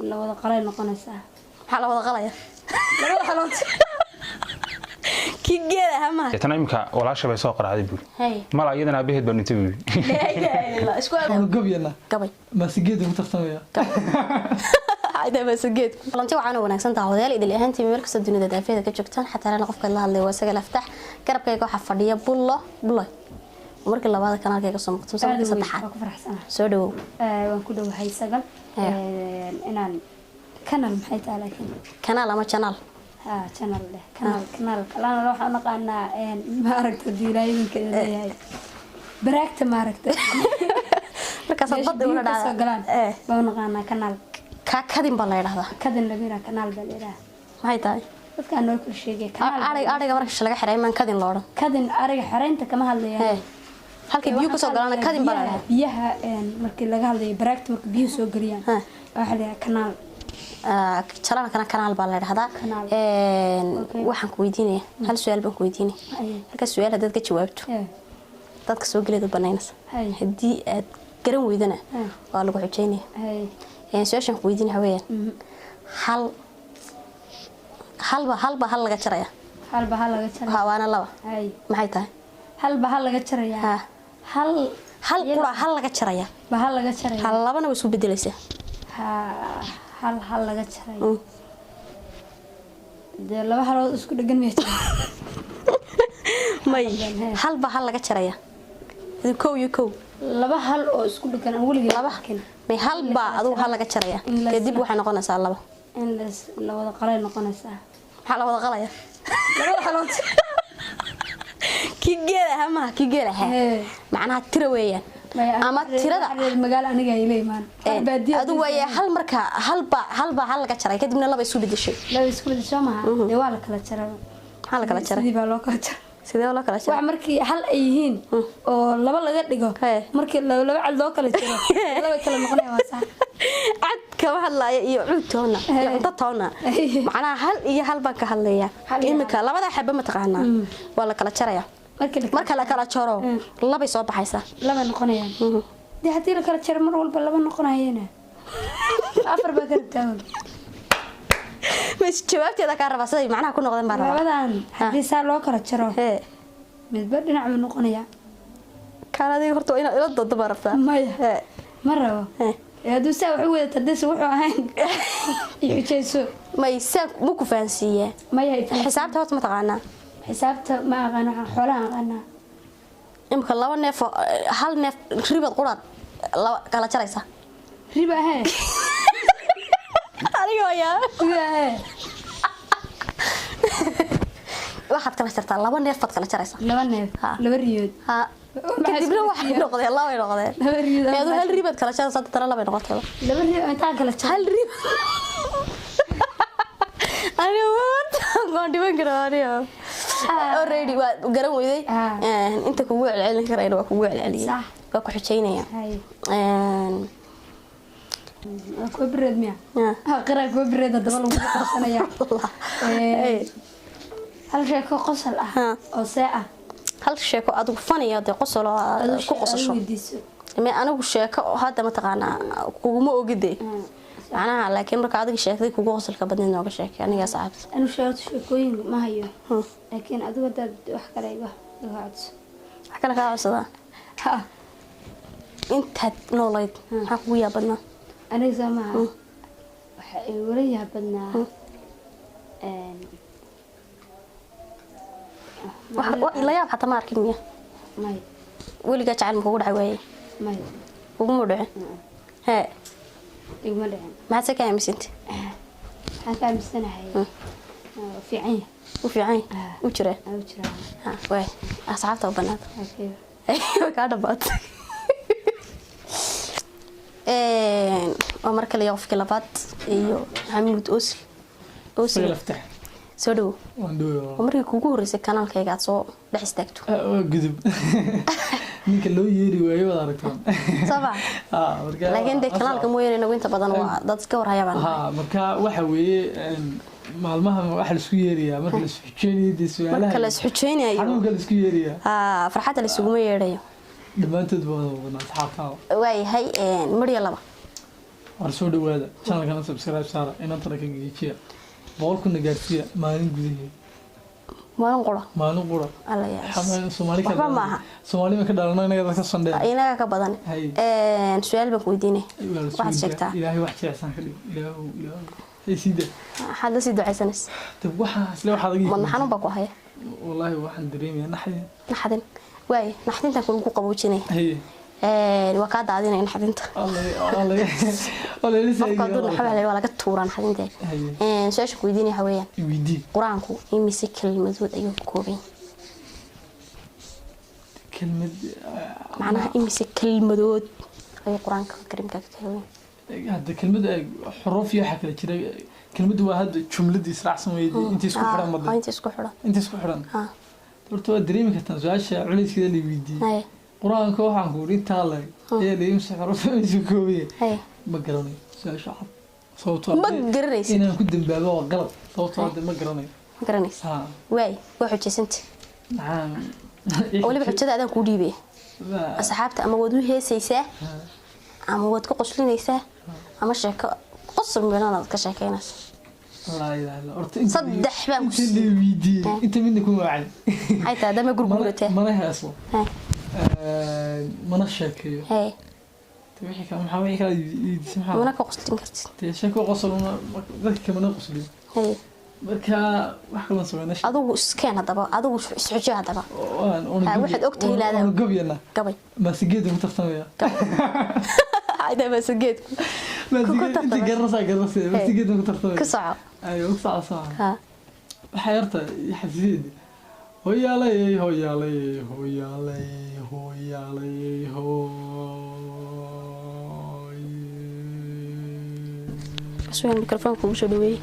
la wada qalay noqonaysaa waxa la wada qalaya labada xalood kigeeda hama tan imka walaasha bay soo qaraaday buu hay mal ayadana abaheed baan inta buu la isku gabyana gabay masigeedu ku tartamaya ayda masigeed lanti waxaan wanaagsan tahay wadaal idil ahaantii meel kasta dunida daafeeda ka joogtaan xataa la qofka la hadlay waa isaga laftax garabkayga waxa fadhiya bullo markii labaad kanaalkayga soo muuqdo saddexaad ku faraxsanahay soo dhawow waan ku dhawahay sagal inaan kanal maxay tahay laakiin kanaal ama channel channel leh kanal kalana waxa naqaanaa ma aragto diilaayinka leeyahay baraagta ma aragto marka sababta uu dhaca baan naqaanaa kanal ka kadin baa la yiraahdaa kadin la yiraahdaa kanal baa la yiraahdaa maxay tahay dadka noo ku sheegay kanal ariga marka laga xiray man kadin loo kadin ariga xareynta kama hadlayaan halkii biyo ku soo galaan kadin baa la biyaha markii laga hadlayo baraagta marka biyo soo galiyaan waxa la kanal channel kanaal baa la yiraahdaa waxaan ku weydiinaya hal su'aal baan ku weydiinay halka su'aal hadad ka jawaabto dadka soo galeedo banaynaysa hadii aad garan weydana waa lagu xujeynaya su'aashan ku weydiinay haween hal laga jaraya hal laga jaraya waana laba maxay tahay hal laga jaraya hal laga jaraya hal laga jaraya hal labana way isku bedelaysaa hal laga jaraya de laba halood isku dhagan may hal laga jaraya kow laba hal oo isku dhagan waligeed laba may hal ba adigu hal laga jaraya kadib waxay noqonaysaa laba in la wada qalay noqonaysaa waxa la wada qalaya labada halood kigeeda macnaha tira weeyaan ama tirada magaal aniga ay leeymaan adu way hal marka hal laga jaray kadibna laba isku bedeshay ma de waa la kala jaray waxa la kala jaray sidii baa loo kala jaray sidee loo kala jaray wax markii hal ay yihiin oo laba laga dhigo markii laba cad loo kala jaro laba kala noqonay waa sax cad kama hadlaya iyo cud toona iyo cunto toona macnaha hal iyo hal baan ka hadlaya imika labada xabba ma taqaanaa waa la kala jaraya marka la kala jaro laba soo baxaysa laba noqonayaan hadii la kala jaro mar walba laba noqonayeen afar baa ka rabtaa mas jawaabteeda ka rabasay macnaha ku noqdeen baa rabaa labadan hadii saa loo kala jaro midba dhinac ma noqonaya kaladii horta ina ila doodo barafta maya ma rabo haduu saa wuxuu wada tadis wuxuu ahayn ixijayso may saa ma ku faansiiyay maya xisaabta horta ma taqaanaa xisaabta ma aqaan waxa xoolaha aqaana imka laba neef hal neef ribad quraad kala jaraysa riba ariga yaa waxaad kala jartaa laba neef fad kala jaraysa laba riyood kadibna waxay noqdeen laba riyood hal ribad kala jaraysa tara laba noqotay laba riyood inta kala jaraysa hal ribad diwan karaaniyo already waa garan weyday inta kugu celcelin karayna waa kugu celceliyay waa ku xujeynaya ku breed miya qira ku breed daba lagu qarsanaya hal sheeko qosol oo saa hal sheeko adigu faniyo de qosol ku qosasho ma anigu sheeko hadda ma taqaana kugu ogide أنا لكن مركادك شيء ذي كوجو غسل كبدنا نوع شيء يعني يا صاحب أنا شايف شيء ما هي لكن أدو ده وحكي لي بقى حكي لك على صدا أنت نوليد حقويا بدنا أنا زمان وريها بدنا لا يا حتى ما أركنيه ماي ولي جت على المكود عوي ماي ومودع ها يمدع ما تكلم سنت هكذا سنة هي في عين وفي عين وجرة ها وين أصعبت وبنات أيوة كذا بات ومركل يوقف كلابات إيوه عمود أوسل افتح سودو ومركل كوجور إذا كان الكيكات صو بحستكتو قدب ninka loo yeeri waayo wada aragtaan sabaa marka laakiin de kanaalka mooyeen inagu inta badan waa dad iska warhayaan marka waxa weeye maalmaha waxa la isku yeeriyaa marka la isku xujeenayay su'aalaha marka la isku xujeenayo xanuunka la isku yeeriyaa farxada la isugu yeerayo dhamaantood wada asxaabta way hay mariya laba war soo dhawaada channelkana subscribe saara inantana ka geejiya boqolkuna gaarsiiya maalin gudaheed maalin qura alla yaa Soomaali ka waxba maaha Soomaali ka dhalana inaga ka sandheey inaga ka badan su'aal baan ku weydiinay waxaad sheegtaa ilaahay wax jecsan ka dhig ilaahay sida hada si ducaysanas dab waxa isla waxa laga ma xanuun baa ku haya wallahi waxaan dareemayaa naxdin waay naxdinta ku qaboojinay waa ka daadinay naxdinta الله لسه قالوا حبايبي ولا كتوران حدينتي سؤال ku weydiinay waxa weeyaan quraanku imise kelmadood ayuu ka kooban kelmad macnaha imise kelmadood ay quraanka karimka ka kooban hada kelmad xuruf iyo waxa kala jira kelmadu waa hada jumladii israacsan weeydi inta isku xiran madda inta isku xiran horta waa dareemi kartaa su'aasha culeyskeeda la weydiiyay quraanka waxaan ku rintaa leh ee leeyimse xuruf isu kooban ma garanay su'aasha cad sababtoo ma garanaysid inaan ku dambaabo waa qalad sababtoo ma garanay ma garanaysid waay waxa jeesanta waliba xujada adan ku dhiibay asxaabta ama wad u heesaysaa ama wad ka qoslinaysaa ama sheeko qosol meelana ka sheekeynaysaa la ilaha illa orta saddex baan ku weydiiyay inta midna ku wacay ay taa dama gurgurata mana heeso mana sheekeeyo wixii ka maxaa wixii kala yidismaa mana ka qoslin kartid sheeko qosolna dadka mana qoslin marka wax kala sameeyna adigu iskeen hadaba adigu isxujo hadaba waxaad ogtahay ilaada gabiyana gabay maasigeed ku tartamaya ayda maasigeed inta garasa maasigeed ku tartamaya ka soco ayo ku soco ha waxa yarta xasiid hooyaalay سؤال الميكروفون كم شو دوي؟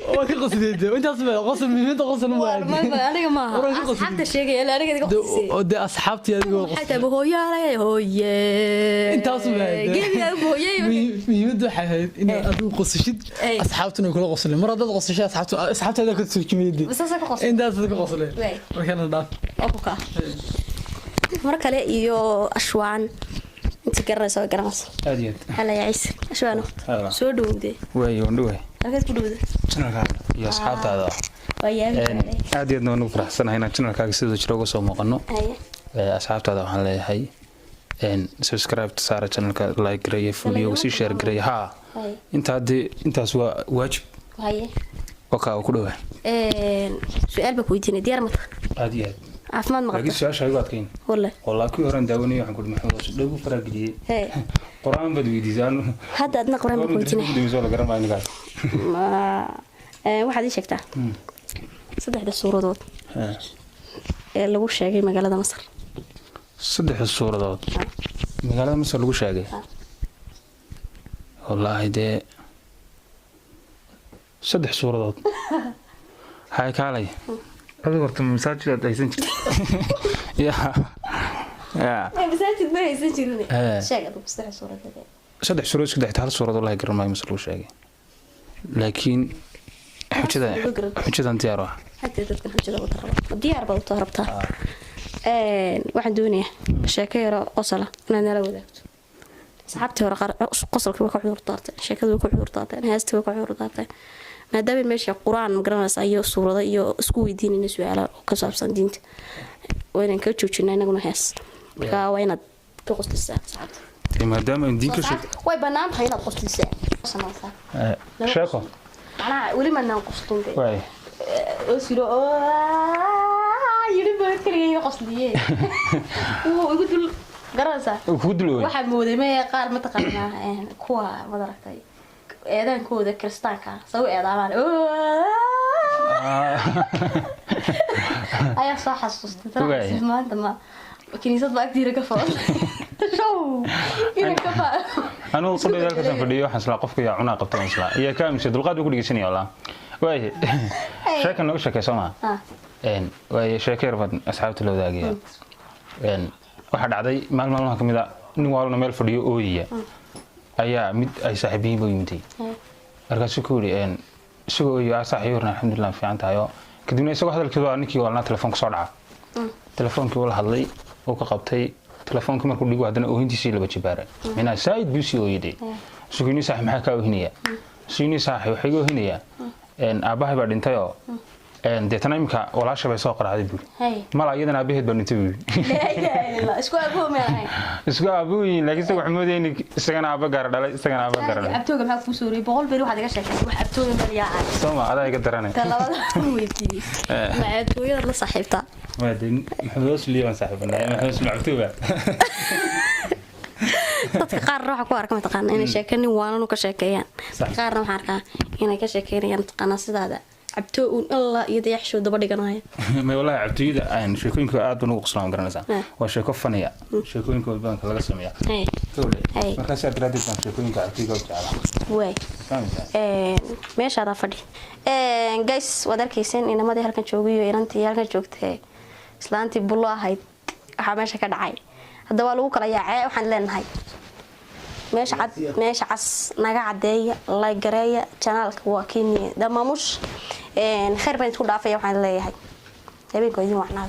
وكل قصدي وانت اصلا قصد من انت قصد ما انا ما اصحابتي الشيء يلا انا قاعد اقصد ودي اصحابتي هذه حتى ابو يا هويه انت اصلا جيب يا ابو ميمد waxay in aad u qosashid asxaabtuna kula qosleen mar hadaad qosashay asxaabtada ka soo kimeeyay bas ka qosleen intaas ka qosleen markana dhaaf oka mar kale iyo ashwaan انت قرصه قرص اديت هلا يا عيسى اشوانو سو دوودي way wandhowe halkaad ku dhawday channelkaaga iyo asxaabtaada aad iyo aad u faraxsanahay inaan channelkaaga sidoo jiro uga soo muuqano asxaabtaada waxaan leeyahay subscribe saara channelka like gareeyo video si share gareeyo ha intaas waa waajib waka ku dhawaa su'aal ba ku weydiinay diyaar ma aad iyo aad عفمان مغرب لكن سؤال شيء قاعد كين والله كل هرن داوني وحن كل محمود لو فرق جديد قرآن بدو ديزان هذا أدنى قرآن بكويتنا ديزان ولا قرآن ما ينقال ما واحد يشكته صدق الصورة دوت لو شاقي مقالة مصر صدق الصورة دوت مقالة مصر لو شاقي والله ده صدق الصورة دوت هاي كالي هذا قرط مساجد أيسن يا مساجد ما أيسن جروني شاقة بصدق صورة كذا صدق صورة كذا تعال صورة والله يقرن ما يمسلو شاقة لكن حجة أنت أروح حتى تذكر حجة وتهرب ديار وتهربتها واحد دوني شاكيرة قصلة أنا نلا وذاك صاحبتي ورا قصل كوي كحور طارتين شاكيرة كوي كحور طارتين هاستي كوي كحور طارتين maadaama meesha quraan magaranaysa iyo suurada iyo isku weydiinayna su'aalo ka saabsan diinta wayna ka joojinaa inaguna hees marka waa inaad ka qoslisaa saacad maadaama diinka sheeg way banaan tahay inaad qoslisaa samaysaa sheeko ana wali ma naan qoslin way oo siro yiri baa kaliya qosliyay oo ugu dul garanaysa ugu dul waxa mooday ma qaar ma taqaanaa kuwa madaragtay eedaankooda kristaanka soo eedaamaan ayaa soo xasuustay maanta ma kiniisad baa agtiira ka fadhiyo show ina ka fadhiyo anuu qodobka ka soo fadhiyo waxaan isla qofka yaa cunaa qabtaan isla iyo ka amsi dulqaad ku dhigisanaya walaa way sheeka noo sheekayso ma way sheekay rabad asxaabta loo daagaya waxa dhacday maalmaha kamid ah nin waalna meel fadhiyo ooyiya ayaa mid ay saaxiibiin buu yimid markaasuu ku yiri isagoo iyo saaxiibna alxamdulillah fiican tahay kadibna isagoo hadalkiisa waa ninkii walna telefoonka soo dhaca telefoonkii wala hadlay oo ka qabtay telefoonka markuu dhigo haddana oohintiisii laba jibaaray minaa saaid buu sii ooyday sugini saax maxaa ka oohinaya sugini saax waxay oohinaya aabahay baa dhintay oo deetana imka walaasha bay soo qaraaday buu mala iyadana aabaheed baa dhintay buu isku aabooyin laakiin isaga wax moodayeen isagana aaba gaar dhalay isagana aaba gaar dhalay abtooga maxaa ku suuray boqol beer waxaad iga sheegtay wax abtooga meel yaa soma adaa iga daranay talabada weydii ma abtooyada la saaxiibta waadin maxamed wasliiban saaxiibnaa maxamed smactuba dadka qaar waxa ku arka mataqaan inay sheekanin waananu ka sheekeeyaan qaarna waxa arkaa inay ka sheekeeyaan mataqaan sidaada abtoo un alla iyo dayaxsho daba dhiganaya ma wallahi abtooyada aan sheekooyinka aad ugu qoslaan garanaysaa waa sheeko faniya sheekooyinka badanka laga sameeyaa markaas aad raadid baan sheekooyinka abtooyga u jeclaa way meeshaada fadhi guys waad arkayseen inamadii halkan joogiyo inantii halkan joogtay islaantii bulo ahayd waxa meesha ka dhacay hadda waa lagu kala yaacay waxaan leenahay meesha cas naga cadeeya la gareeya channelka waa Kenya damamush khayr baan isku dhaafay waxaan leeyahay habeenkoodii waxna